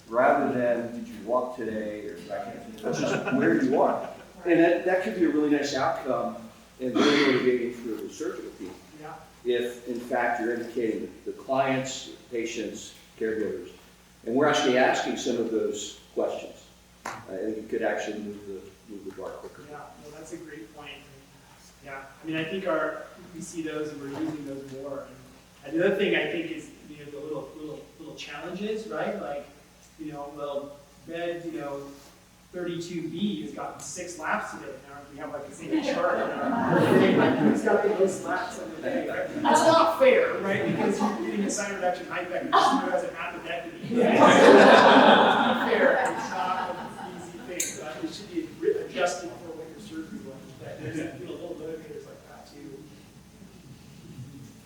rather than did you walk today or that kind of thing. That's just where you are. And that could be a really nice outcome and very motivating for the surgical team. Yeah. If, in fact, you're indicating the clients, patients, caregivers, and we're actually asking some of those questions. I think it could actually move the bar quicker. Yeah, well, that's a great point. Yeah, I mean, I think we see those and we're using those more. And the other thing I think is, you know, the little challenges, right? Like, you know, well, bed, you know, 32B has gotten 6 laps today. Now we have like a single chart. Who's got the most laps in the day, right? That's not fair, right? Because you're getting a side reduction HIPEC and who has an appendectomy. It's not fair. It's not an easy thing. But it should be adjusted for what your surgery was. There's little motivators like that too.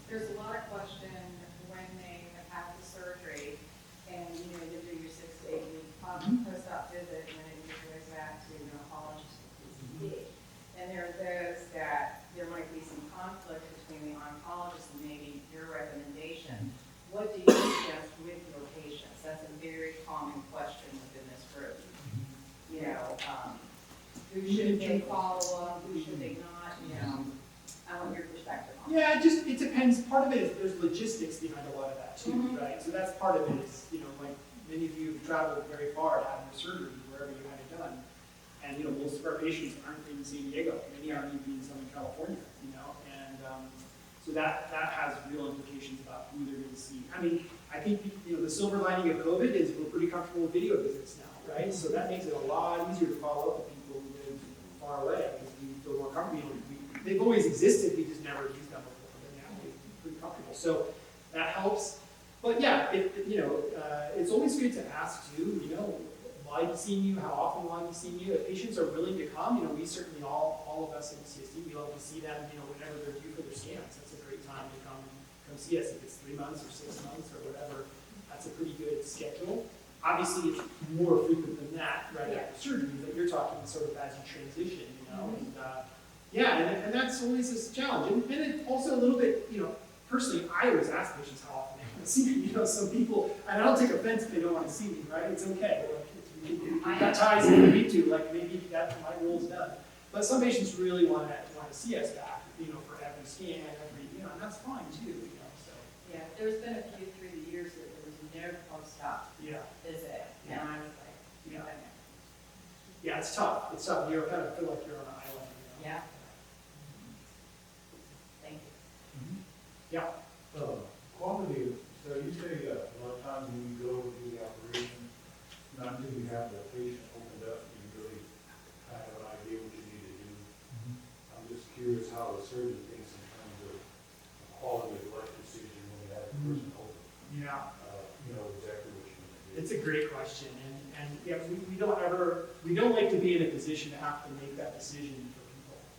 There's a lot of question when they have the surgery and you know you do your 6 to 8 week post-op visit and then it goes back to an oncologist with PCP. And there are those that there might be some conflict between the oncologist and maybe your recommendation. What do you suggest with your Who should they follow up, who should they not, you know? I want your perspective on it. Yeah, it depends. Part of it is there's logistics behind a lot of that too, right? So that's part of it is, like many of you have traveled very far to have your surgery wherever you had it done. And, most of our patients aren't in San Diego. Many aren't even in Southern California, and so that has real implications about who they're going to see. I mean, I think, the silver lining of COVID is we're pretty comfortable with video visits now, right? So that makes it a lot easier to follow up with people who live far away because we feel more comfortable. They've always existed, we just never used them before, but now we're pretty comfortable. So that helps. But yeah, it's always good to ask too, why have you seen you, how often why have you seen you? If patients are willing to come, we certainly, all of us at UCSD, we love to see them, whenever they're due for their scans. That's a great time to come see us. If it's 3 months or 6 months or whatever, that's a pretty good schedule. Obviously, it's more frequent than that, right, after surgery, but you're talking sort of as you transition, and that's always a challenge. And it also a little bit, personally, I always ask patients how often they want to see me. Some people, and I don't take offense if they don't want to see me, right? It's okay. We've got ties if we need to, like maybe that's my role's done. But some patients really want to see us back, for every scan, and that's fine too, so. Yeah, there's been a few through the years that there was no post-op visit, and I was like, Yeah. okay. Yeah, it's tough. It's tough. You kind of feel like you're on an island. Yeah. Thank you. Quality, so you say a lot of times when you go to do the operation, not until you have the patient opened up, you really kind of have an idea what you need to do. I'm just curious how the surgeon thinks in terms of the quality of life decision when you have a person open. Yeah. You know exactly what you need to do. It's a great question, and yeah, we don't like to be in a position to have to make that decision for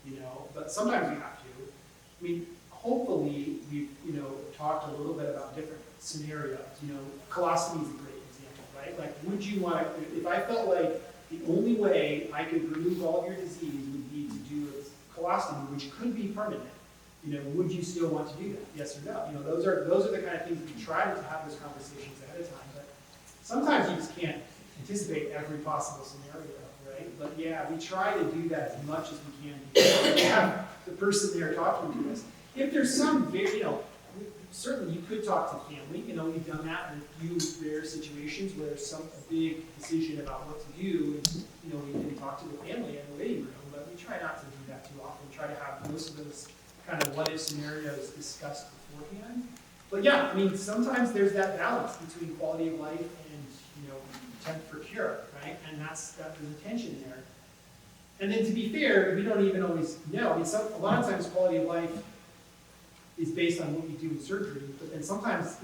people, but sometimes we have to. I mean, hopefully we've, talked a little bit about different scenarios. Colostomy is a great example, right? Like, would you want to, if I felt like the only way I could remove all of your disease would be to do a colostomy, which could be permanent, would you still want to do that? Yes or no? Those are the kind of things we try to have those conversations ahead of time, but sometimes you just can't anticipate every possible scenario, right? But yeah, we try to do that as much as we can before we have the person there talking to us. If there's some very, certainly you could talk to family, we've done that in a few rare situations where there's a big decision about what to do, and, we can talk to the family in the waiting room, but we try not to do that too often. Try to have most of those kind of what if scenarios discussed beforehand. But yeah, I mean, sometimes there's that balance between quality of life and, attempt for cure, right? And there's a tension there. And then to be fair, we don't even always know. I mean, a lot of times quality of life is based on what we do in surgery, but then sometimes,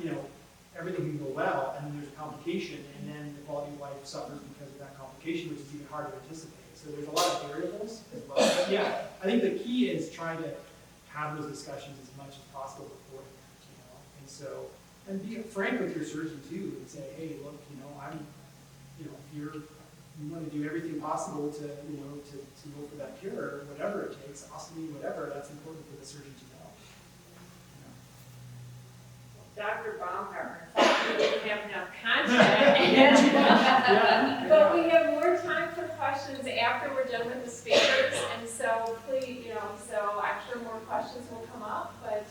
everything can go well, and then there's a complication, and then the quality of life suffers because of that complication, which is even harder to anticipate. So there's a lot of variables as well. But yeah, I think the key is trying to have those discussions as much as possible beforehand, and be frank with your surgeon too, and say, hey, look, if you want to do everything possible to go for that cure, or whatever it takes, ostomy, whatever, that's important for the surgeon to know. Dr. Baumgartner, we didn't have enough content. But we have more time for questions after we're done with the speakers, and so please, so I'm sure more questions will come up, but